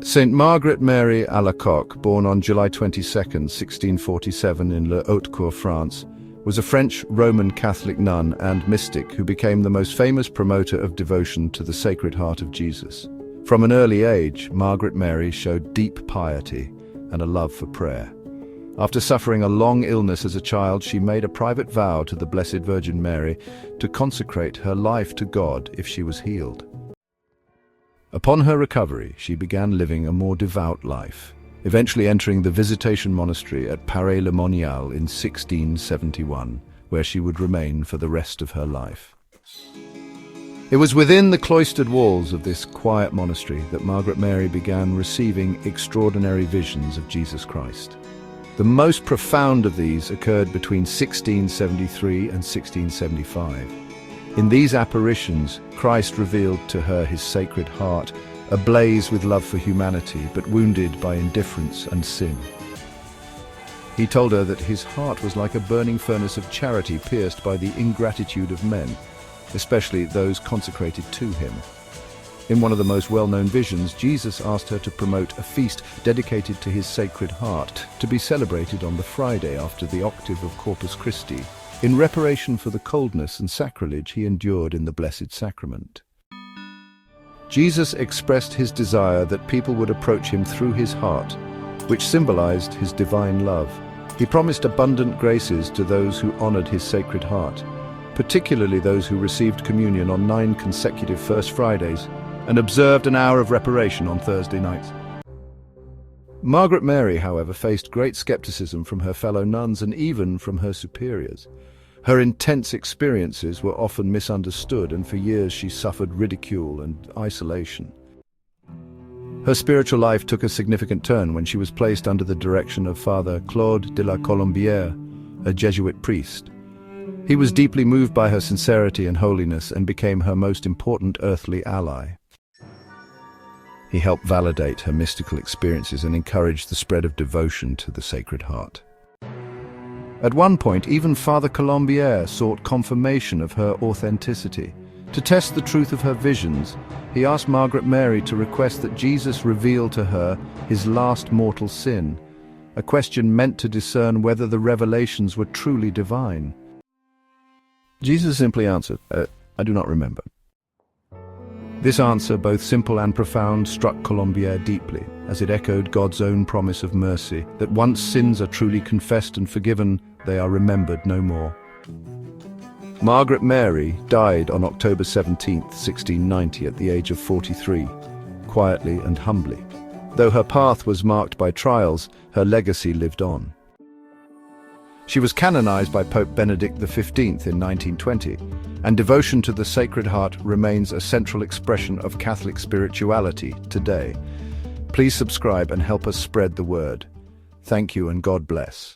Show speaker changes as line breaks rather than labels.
Saint Margaret Mary Alacoque, born on July 22, 1647 in Le Haute-Cour, France, was a French Roman Catholic nun and mystic who became the most famous promoter of devotion to the Sacred Heart of Jesus. From an early age, Margaret Mary showed deep piety and a love for prayer. After suffering a long illness as a child, she made a private vow to the Blessed Virgin Mary to consecrate her life to God if she was healed. Upon her recovery, she began living a more devout life, eventually entering the Visitation Monastery at Paray-le-Monial in 1671, where she would remain for the rest of her life. It was within the cloistered walls of this quiet monastery that Margaret Mary began receiving extraordinary visions of Jesus Christ. The most profound of these occurred between 1673 and 1675. In these apparitions, Christ revealed to her his Sacred Heart, ablaze with love for humanity, but wounded by indifference and sin. He told her that his heart was like a burning furnace of charity pierced by the ingratitude of men, especially those consecrated to him. In one of the most well-known visions, Jesus asked her to promote a feast dedicated to his Sacred Heart, to be celebrated on the Friday after the octave of Corpus Christi, in reparation for the coldness and sacrilege he endured in the Blessed Sacrament. Jesus expressed his desire that people would approach him through his heart, which symbolized his divine love. He promised abundant graces to those who honored his Sacred Heart, particularly those who received communion on 9 consecutive First Fridays and observed an hour of reparation on Thursday nights. Margaret Mary, however, faced great skepticism from her fellow nuns and even from her superiors. Her intense experiences were often misunderstood, and for years she suffered ridicule and isolation. Her spiritual life took a significant turn when she was placed under the direction of Father Claude de la Colombière, a Jesuit priest. He was deeply moved by her sincerity and holiness and became her most important earthly ally. He helped validate her mystical experiences and encouraged the spread of devotion to the Sacred Heart. At one point, even Father Colombière sought confirmation of her authenticity. To test the truth of her visions, he asked Margaret Mary to request that Jesus reveal to her his last mortal sin, a question meant to discern whether the revelations were truly divine. Jesus simply answered, I do not remember. This answer, both simple and profound, struck Colombière deeply, as it echoed God's own promise of mercy, that once sins are truly confessed and forgiven, they are remembered no more. Margaret Mary died on October 17, 1690, at the age of 43, quietly and humbly. Though her path was marked by trials, her legacy lived on. She was canonized by Pope Benedict XV in 1920, and devotion to the Sacred Heart remains a central expression of Catholic spirituality today. Please subscribe and help us spread the word. Thank you and God bless.